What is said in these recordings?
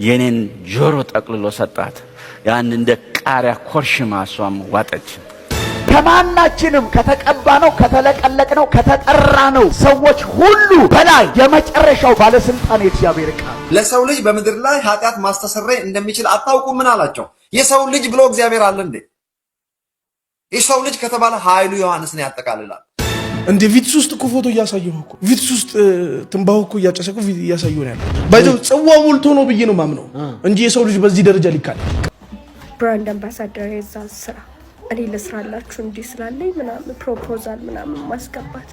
የኔን ጆሮ ጠቅልሎ ሰጣት። ያን እንደ ቃሪያ ኮርሽማ እሷም ዋጠች። ከማናችንም ከተቀባነው ከተለቀለቅነው ከተጠራነው ሰዎች ሁሉ በላይ የመጨረሻው ባለስልጣን የእግዚአብሔር ቃል ለሰው ልጅ በምድር ላይ ኃጢአት ማስተሰረይ እንደሚችል አታውቁም? ምን አላቸው? የሰው ልጅ ብሎ እግዚአብሔር አለ እንዴ? የሰው ልጅ ከተባለ ኃይሉ ዮሐንስን ያጠቃልላል። እንደ ቪትስ ውስጥ እኮ ፎቶ እያሳየሁ እኮ ቪትስ ውስጥ ትንባው እኮ እያጨሰኩ እያሳየሁ ነው ያለው። ባይዘው ጽዋው ሞልቶ ነው ብዬ ነው ማምነው እንጂ የሰው ልጅ በዚህ ደረጃ ሊካል ብራንድ አምባሳደር የዛ ስራ እኔ ለስራላችሁ እንዲ ስላለኝ ምናምን ፕሮፖዛል ምናምን ማስገባት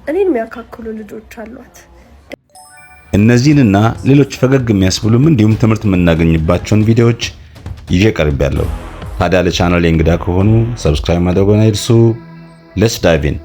እኔን የሚያካክሉ ልጆች አሏት። እነዚህንና ሌሎች ፈገግ የሚያስብሉም እንዲሁም ትምህርት የምናገኝባቸውን ቪዲዮዎች ይዤ ቀርቤያለሁ። ታዲያ ለቻናሌ እንግዳ ከሆኑ ሰብስክራይብ ማድረግዎን አይርሱ። ሌትስ ዳይቭ ኢን።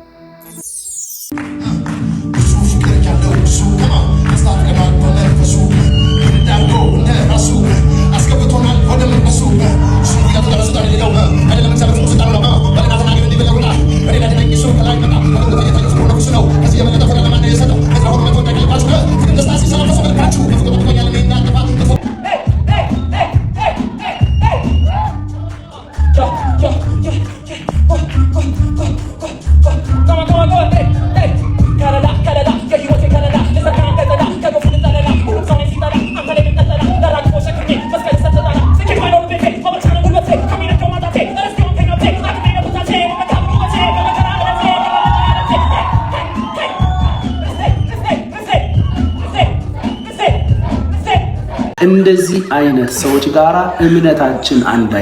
እንደዚህ አይነት ሰዎች ጋራ እምነታችን አንድ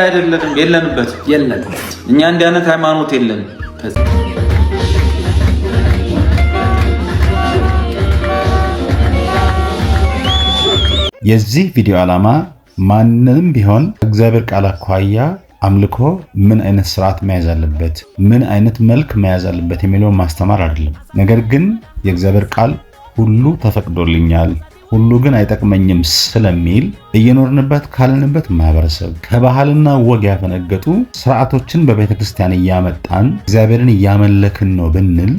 አይደለም። የለንበት እኛ እንዲህ አይነት ሃይማኖት የለን። የዚህ ቪዲዮ ዓላማ ማንንም ቢሆን እግዚአብሔር ቃል አኳያ አምልኮ ምን አይነት ስርዓት መያዝ አለበት፣ ምን አይነት መልክ መያዝ አለበት የሚለውን ማስተማር አይደለም። ነገር ግን የእግዚአብሔር ቃል ሁሉ ተፈቅዶልኛል ሁሉ ግን አይጠቅመኝም ስለሚል እየኖርንበት ካለንበት ማህበረሰብ ከባህልና ወግ ያፈነገጡ ስርዓቶችን በቤተክርስቲያን እያመጣን እግዚአብሔርን እያመለክን ነው ብንል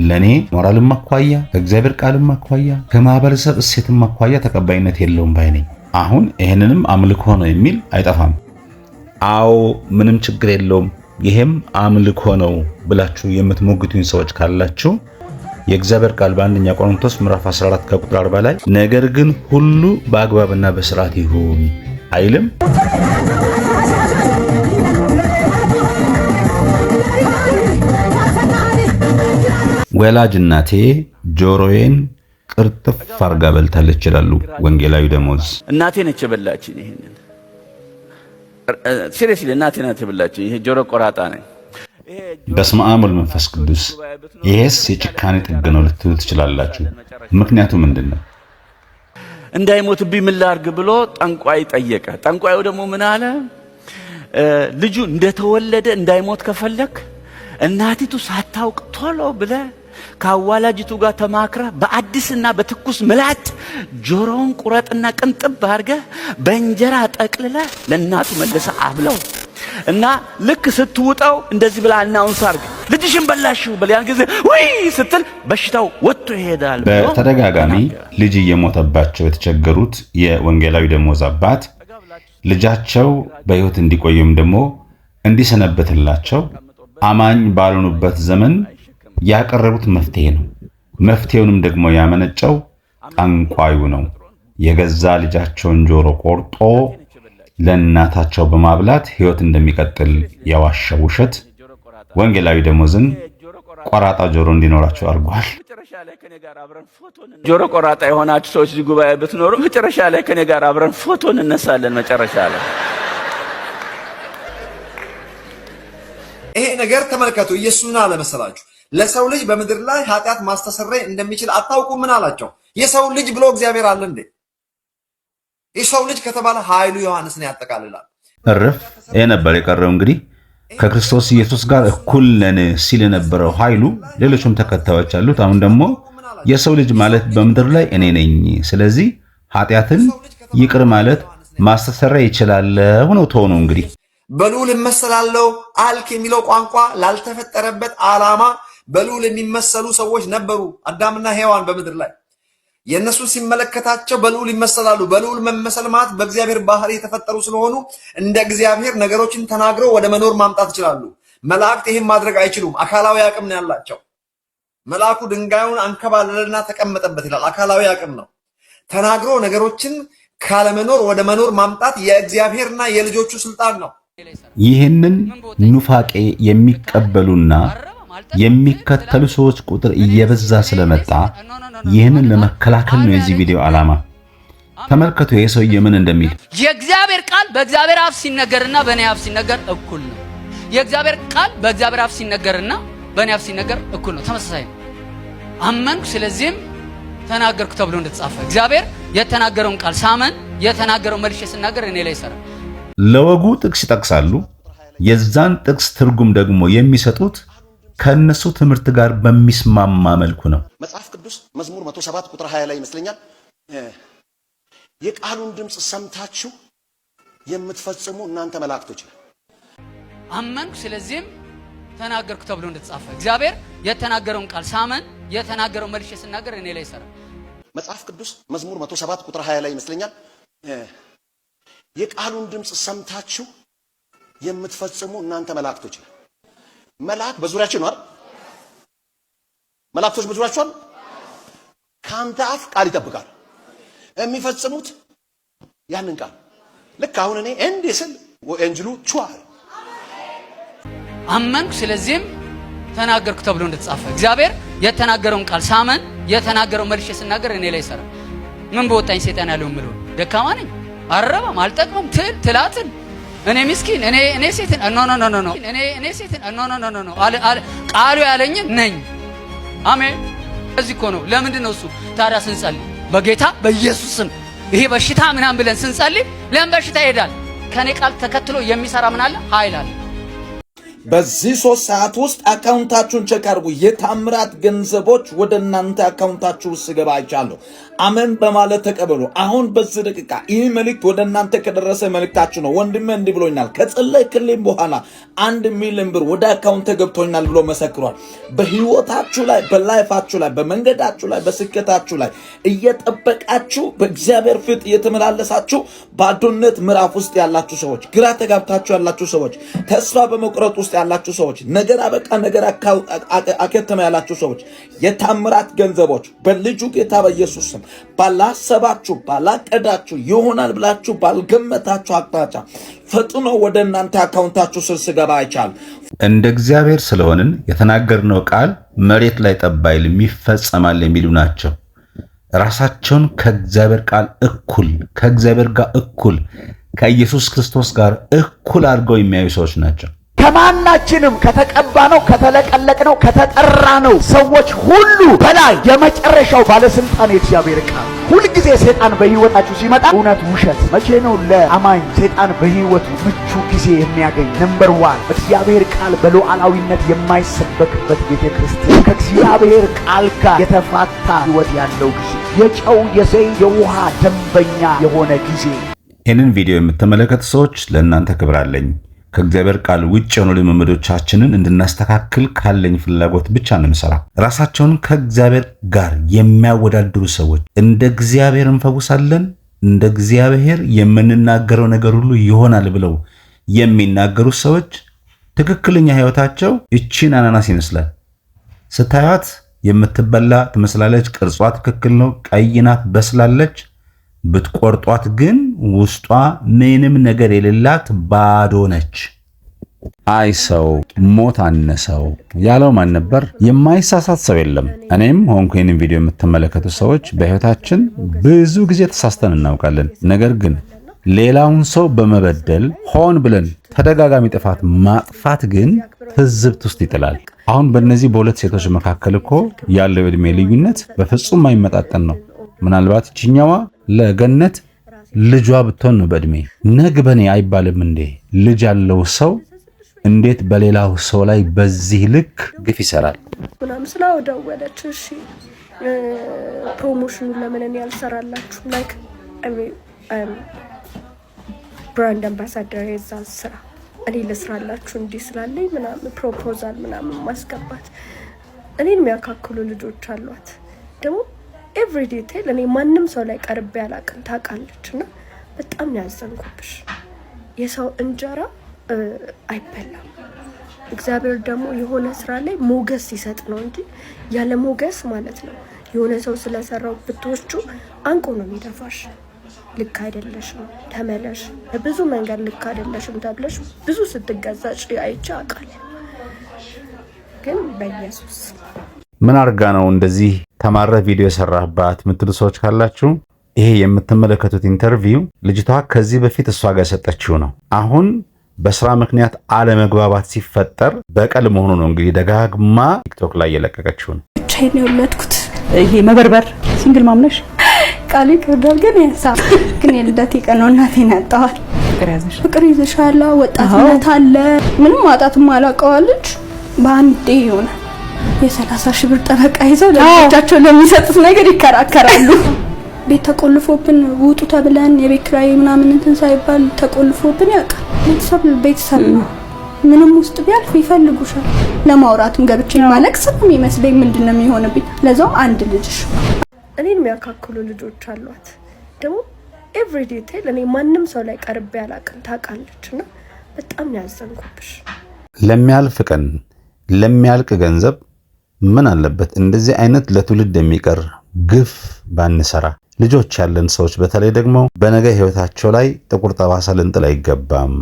ለኔ ሞራልም አኳያ ከእግዚአብሔር ቃልም አኳያ ከማህበረሰብ እሴትም አኳያ ተቀባይነት የለውም ባይ ነኝ። አሁን ይሄንንም አምልኮ ነው የሚል አይጠፋም። አዎ ምንም ችግር የለውም ይሄም አምልኮ ነው ብላችሁ የምትሞግቱኝ ሰዎች ካላችሁ የእግዚአብሔር ቃል በአንደኛ ቆሮንቶስ ምዕራፍ 14 ከቁጥር 40 ላይ ነገር ግን ሁሉ በአግባብና በስርዓት ይሁን አይልም? ወላጅ እናቴ ጆሮዬን ቅርጥፍ አርጋ በልታለች ይላሉ ወንጌላዊ ደሞዝ። እናቴ ነች የበላችኝ። ይሄንን ሲሪየስሊ እናቴ ነች የበላችኝ። ይሄ ጆሮ ቆራጣ ነኝ። በስመ አብ ወወልድ ወመንፈስ ቅዱስ። ይሄስ የጭካኔ ጥግ ነው ልትሉ ትችላላችሁ። ምክንያቱ ምንድነው? እንዳይሞትብኝ ምን ላድርግ ብሎ ጠንቋይ ጠየቀ። ጠንቋዩ ደግሞ ምን አለ? ልጁ እንደተወለደ እንዳይሞት ከፈለክ እናቲቱ ሳታውቅ ቶሎ ብለ ከአዋላጅቱ ጋር ተማክረ በአዲስና በትኩስ ምላጭ ጆሮውን ቁረጥና ቅንጥብ አድርገህ በእንጀራ ጠቅልለ ለእናቱ መልሰ አብለው እና ልክ ስትውጣው እንደዚህ ብላ አናውንስ አርግ ልጅሽን በላሽው በሊያን ጊዜ ወይ ስትል በሽታው ወጥቶ ይሄዳል። በተደጋጋሚ ልጅ እየሞተባቸው የተቸገሩት የወንጌላዊ ደሞዝ አባት ልጃቸው በሕይወት እንዲቆዩም ደግሞ እንዲሰነበትላቸው አማኝ ባልሆኑበት ዘመን ያቀረቡት መፍትሄ ነው። መፍትሄውንም ደግሞ ያመነጨው ጠንቋዩ ነው። የገዛ ልጃቸውን ጆሮ ቆርጦ ለእናታቸው በማብላት ሕይወት እንደሚቀጥል ያዋሸው ውሸት ወንጌላዊ ደሞዝን ቆራጣ ጆሮ እንዲኖራቸው አድርጓል። ጆሮ ቆራጣ የሆናችሁ ሰዎች እዚህ ጉባኤ ብትኖሩ መጨረሻ ላይ ከኔ ጋር አብረን ፎቶ እንነሳለን። መጨረሻ ላይ ይሄ ነገር ተመልከቱ። ኢየሱስን አለመሰላችሁ ለሰው ልጅ በምድር ላይ ኃጢአት ማስተሰረይ እንደሚችል አታውቁም? ምን አላቸው? የሰው ልጅ ብሎ እግዚአብሔር አለ እንዴ? የሰው ልጅ ከተባለ ኃይሉ ዮሐንስን ያጠቃልላል። እረፍ። ይሄ ነበር የቀረው። እንግዲህ ከክርስቶስ ኢየሱስ ጋር እኩል ነን ሲል የነበረው ኃይሉ ሌሎችም ተከታዮች አሉት። አሁን ደግሞ የሰው ልጅ ማለት በምድር ላይ እኔ ነኝ፣ ስለዚህ ኃጢአትን ይቅር ማለት ማስተሰረይ ይችላል ሆኖ ተሆኖ እንግዲህ በልዑል እመሰላለሁ አልክ የሚለው ቋንቋ ላልተፈጠረበት ዓላማ በልዑል የሚመሰሉ ሰዎች ነበሩ፣ አዳምና ሔዋን በምድር ላይ። የእነሱን ሲመለከታቸው በልዑል ይመሰላሉ። በልዑል መመሰል ማለት በእግዚአብሔር ባህሪ የተፈጠሩ ስለሆኑ እንደ እግዚአብሔር ነገሮችን ተናግረው ወደ መኖር ማምጣት ይችላሉ። መላእክት ይህን ማድረግ አይችሉም። አካላዊ አቅም ነው ያላቸው። መልአኩ ድንጋዩን አንከባለለና ተቀመጠበት ይላል። አካላዊ አቅም ነው። ተናግሮ ነገሮችን ካለመኖር ወደ መኖር ማምጣት የእግዚአብሔርና የልጆቹ ስልጣን ነው። ይህንን ኑፋቄ የሚቀበሉና የሚከተሉ ሰዎች ቁጥር እየበዛ ስለመጣ ይህንን ለመከላከል ነው የዚህ ቪዲዮ ዓላማ። ተመልከቱ ይሄ ሰውዬ ምን እንደሚል። የእግዚአብሔር ቃል በእግዚአብሔር አፍ ሲነገርና በእኔ አፍ ሲነገር እኩል ነው። የእግዚአብሔር ቃል በእግዚአብሔር አፍ ሲነገርና በእኔ አፍ ሲነገር እኩል ነው፣ ተመሳሳይ ነው። አመንኩ ስለዚህም ተናገርኩ ተብሎ እንደተጻፈ እግዚአብሔር የተናገረውን ቃል ሳመን የተናገረውን መልሼ ስናገር እኔ ላይ ይሰራል። ለወጉ ጥቅስ ይጠቅሳሉ። የዛን ጥቅስ ትርጉም ደግሞ የሚሰጡት ከነሱ ትምህርት ጋር በሚስማማ መልኩ ነው። መጽሐፍ ቅዱስ መዝሙር 107 ቁጥር 20 ላይ ይመስለኛል የቃሉን ድምጽ ሰምታችሁ የምትፈጽሙ እናንተ መላእክቶች ነው። አመንኩ ስለዚህም ተናገርኩ ተብሎ እንደተጻፈ እግዚአብሔር የተናገረውን ቃል ሳመን የተናገረውን መልሼ ስናገር እኔ ላይ ይሰራል። መጽሐፍ ቅዱስ መዝሙር 107 ቁጥር 20 ላይ ይመስለኛል የቃሉን ድምጽ ሰምታችሁ የምትፈጽሙ እናንተ መላእክቶች ነው። መልአክ በዙሪያችን ነው አይደል? መላእክቶች በዙሪያችሁ አሉ። ካንተ አፍ ቃል ይጠብቃል። የሚፈጽሙት ያንን ቃል ልክ አሁን እኔ እንዴ ስል ወንጅሉ ቹአ አመንኩ ስለዚህም ተናገርኩ ተብሎ እንደተጻፈ እግዚአብሔር የተናገረውን ቃል ሳመን የተናገረውን መልሼ ስናገር እኔ ላይ ይሰራል። ምን በወጣኝ ሰይጣን ያለው ምለው ደካማ ነኝ፣ አረባም፣ አልጠቅምም፣ ትላትን እኔ ምስኪን እኔ ሴትን ኖ እኔ ሴትን ኖ ቃሉ ያለኝ ነኝ። አሜን። እዚህ እኮ ነው። ለምንድን ነው እሱ ታዲያ ስንጸልይ በጌታ በኢየሱስ ስም ይሄ በሽታ ምናምን ብለን ስንጸልይ ለምን በሽታ ይሄዳል? ከኔ ቃል ተከትሎ የሚሰራ ምን አለ? ኃይል አለ። በዚህ 3 ሰዓት ውስጥ አካውንታችሁን ቼክ አድርጉ። የታምራት ገንዘቦች ወደ እናንተ አካውንታችሁ ውስጥ ገባ አይቻለሁ። አሜን በማለት ተቀበሉ። አሁን በዚህ ደቂቃ ይህ መልእክት ወደ እናንተ ከደረሰ መልእክታችሁ ነው። ወንድሜ እንዲህ ብሎኛል፣ ከጸለይክልኝ በኋላ 1 ሚሊዮን ብር ወደ አካውንት ገብቶኛል ብሎ መሰክሯል። በህይወታችሁ ላይ፣ በላይፋችሁ ላይ፣ በመንገዳችሁ ላይ፣ በስኬታችሁ ላይ እየጠበቃችሁ በእግዚአብሔር ፊት እየተመላለሳችሁ ባዶነት ምዕራፍ ውስጥ ያላችሁ ሰዎች፣ ግራ ተጋብታችሁ ያላችሁ ሰዎች፣ ተስፋ በመቁረጥ ውስጥ ያላችሁ ሰዎች፣ ነገር አበቃ ነገር አከተመ ያላችሁ ሰዎች የታምራት ገንዘቦች በልጁ ጌታ በኢየሱስ ስም ባላሰባችሁ ባላቀዳችሁ ይሆናል ብላችሁ ባልገመታችሁ አቅጣጫ ፈጥኖ ወደ እናንተ አካውንታችሁ ስር ሲገባ አይቻል። እንደ እግዚአብሔር ስለሆንን የተናገርነው ቃል መሬት ላይ ጠባይል ይፈጸማል የሚሉ ናቸው። ራሳቸውን ከእግዚአብሔር ቃል እኩል ከእግዚአብሔር ጋር እኩል ከኢየሱስ ክርስቶስ ጋር እኩል አድርገው የሚያዩ ሰዎች ናቸው። ከማናችንም ከተቀባነው ከተለቀለቅነው ከተጠራነው ሰዎች ሁሉ በላይ የመጨረሻው ባለስልጣን የእግዚአብሔር ቃል። ሁልጊዜ ሰይጣን በህይወታችሁ ሲመጣ እውነት ውሸት፣ መቼ ነው ለአማኝ ሰይጣን በህይወቱ ምቹ ጊዜ የሚያገኝ? ነምበር 1 እግዚአብሔር ቃል በሉዓላዊነት የማይሰበክበት ቤተክርስቲያን፣ ከእግዚአብሔር ቃል ጋር የተፋታ ህይወት ያለው ጊዜ፣ የጨው የዘይት የውሃ ደንበኛ የሆነ ጊዜ። ይህንን ቪዲዮ የምትመለከቱ ሰዎች ለእናንተ ክብር አለኝ። ከእግዚአብሔር ቃል ውጭ የሆኑ ልምምዶቻችንን እንድናስተካክል ካለኝ ፍላጎት ብቻ ነው የምሰራው። ራሳቸውን ከእግዚአብሔር ጋር የሚያወዳድሩ ሰዎች እንደ እግዚአብሔር እንፈውሳለን፣ እንደ እግዚአብሔር የምንናገረው ነገር ሁሉ ይሆናል ብለው የሚናገሩ ሰዎች ትክክለኛ ህይወታቸው እቺን አናናስ ይመስላል። ስታዩት የምትበላ ትመስላለች። ቅርጿ ትክክል ነው፣ ቀይ ናት፣ በስላለች። ብትቆርጧት ግን ውስጧ ምንም ነገር የሌላት ባዶ ነች። አይ ሰው ሞት አነሰው ያለው ማን ነበር? የማይሳሳት ሰው የለም። እኔም ሆንኩ ይህንን ቪዲዮ የምትመለከቱ ሰዎች በህይወታችን ብዙ ጊዜ ተሳስተን እናውቃለን። ነገር ግን ሌላውን ሰው በመበደል ሆን ብለን ተደጋጋሚ ጥፋት ማጥፋት ግን ትዝብት ውስጥ ይጥላል። አሁን በእነዚህ በሁለት ሴቶች መካከል እኮ ያለው የዕድሜ ልዩነት በፍጹም የማይመጣጠን ነው። ምናልባት ችኛዋ ለገነት ልጇ ብትሆን ነው በእድሜ። ነግበኔ አይባልም እንዴ? ልጅ ያለው ሰው እንዴት በሌላው ሰው ላይ በዚህ ልክ ግፍ ይሰራል? ምናምን ስላው ደወለች። እሺ ፕሮሞሽኑን ለምን እኔ ያልሰራላችሁ? ላይክ ብራንድ አምባሳደር የዛ ስራ እኔ ልስራላችሁ እንዲህ ስላለኝ ምናምን ፕሮፖዛል ምናምን ማስገባት። እኔን የሚያካክሉ ልጆች አሏት ደግሞ ኤቭሪ ዲቴል እኔ ማንም ሰው ላይ ቀርቤ አላውቅም ታውቃለች። እና በጣም ያዘንኩብሽ። የሰው እንጀራ አይበላም። እግዚአብሔር ደግሞ የሆነ ስራ ላይ ሞገስ ሲሰጥ ነው እንጂ ያለ ሞገስ ማለት ነው የሆነ ሰው ስለሰራው ብትወስቹ አንቆ ነው የሚደፋሽ። ልክ አይደለሽም ተመለሽ፣ በብዙ መንገድ ልክ አይደለሽም ተብለሽ ብዙ ስትገዛጭ አይቼ አውቃለሁ። ግን በኢየሱስ ምን አርጋ ነው እንደዚህ ተማረ ቪዲዮ የሰራህባት የምትሉ ሰዎች ካላችሁ ይሄ የምትመለከቱት ኢንተርቪው ልጅቷ ከዚህ በፊት እሷ ጋር የሰጠችው ነው። አሁን በስራ ምክንያት አለመግባባት ሲፈጠር በቀል መሆኑ ነው እንግዲህ ደጋግማ ቲክቶክ ላይ የለቀቀችው ነው። ብቻዬን የወለድኩት ይሄ መበርበር ሲንግል ማምነሽ ቃል ይከብዳል። ግን ያሳ ግን የልደቴ ቀን ነው እናቴን ያጣዋል። ፍቅር ይዘሻላ ወጣትነት አለ ምንም ማጣትም አላውቀዋለች። በአንዴ የሆነ የ30 ሺህ ብር ጠበቃ ይዘው ለልጆቻቸው ለሚሰጡት ነገር ይከራከራሉ። ቤት ተቆልፎብን ውጡ ተብለን የቤት ኪራይ ምናምን እንትን ሳይባል ተቆልፎብን ያውቃል። ቤተሰብ ነው። ምንም ውስጥ ቢያልፍ ይፈልጉሻል። ለማውራትም ገብቼ ማለቅ ስም ይመስለኝ ምንድነው የሚሆንብኝ? ለዛው አንድ ልጅሽ እኔን የሚያካክሉ ልጆች አሏት። ደግሞ ኤቭሪ ዲቴል እኔ ማንም ሰው ላይ ቀርቤ አላውቅም ታውቃለች። እና በጣም ያዘንኩብሽ። ለሚያልፍ ቀን ለሚያልቅ ገንዘብ ምን አለበት እንደዚህ አይነት ለትውልድ የሚቀር ግፍ ባንሰራ። ልጆች ያለን ሰዎች በተለይ ደግሞ በነገ ህይወታቸው ላይ ጥቁር ጠባሳ ልንጥል አይገባም።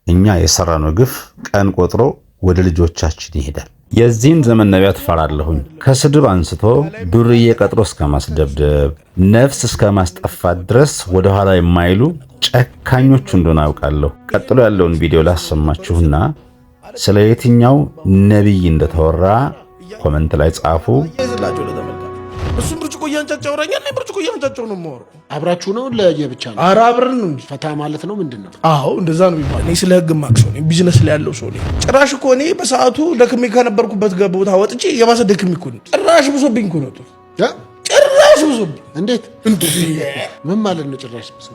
እኛ የሰራነው ግፍ ቀን ቆጥሮ ወደ ልጆቻችን ይሄዳል። የዚህን ዘመን ነቢያት ፈራለሁኝ። ከስድብ አንስቶ ዱርዬ ቀጥሮ እስከ ማስደብደብ ነፍስ እስከ ማስጠፋት ድረስ ወደ ኋላ የማይሉ ጨካኞች እንደሆነ አውቃለሁ። ቀጥሎ ያለውን ቪዲዮ ላሰማችሁና ስለ የትኛው ነብይ እንደተወራ ኮሜንት ላይ ጻፉ። እሱ ብርጭቆ እያንጫጫው ወራኛል ነው ብርጭቆ እያንጫጫው ነው የማወራው። አብራችሁ ነው ለየብቻ ነው? ኧረ አብረን ነው እንጂ ፈታ ማለት ነው ምንድነው? አዎ እንደዛ ነው የሚባለው። እኔ ስለ ህግ ማክሰው ነኝ፣ ቢዝነስ ላይ ያለው ሰው ነኝ። ጭራሽ እኮ እኔ በሰዓቱ ደክሜ ከነበርኩበት ቦታ ወጥቼ የባሰ ደክሜ እኮ ነው። ጭራሽ ብሶብኝ እኮ ነው። ጭራሽ ብሶብኝ። እንዴት ምን ማለት ነው? ጭራሽ ብሶ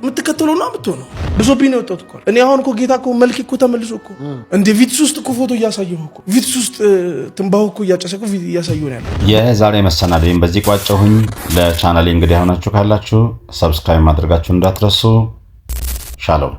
የምትከተለው ነው የምትሆነው። ብሶብኝ ነው የወጣሁት እኮ እኔ። አሁን እኮ ጌታ እኮ መልክ እኮ ተመልሶ እኮ እንደ ቪትስ ውስጥ እኮ ፎቶ እያሳየሁ እኮ ቪትስ ውስጥ ትንባሁ እኮ እያጨሰኩ እያሳየሁ ነው ያለው። የዛሬ መሰናዶን በዚህ ቋጨሁኝ። ለቻናሌ እንግዲህ ሆናችሁ ካላችሁ ሰብስክራይብ ማድረጋችሁ እንዳትረሱ። ሻሎም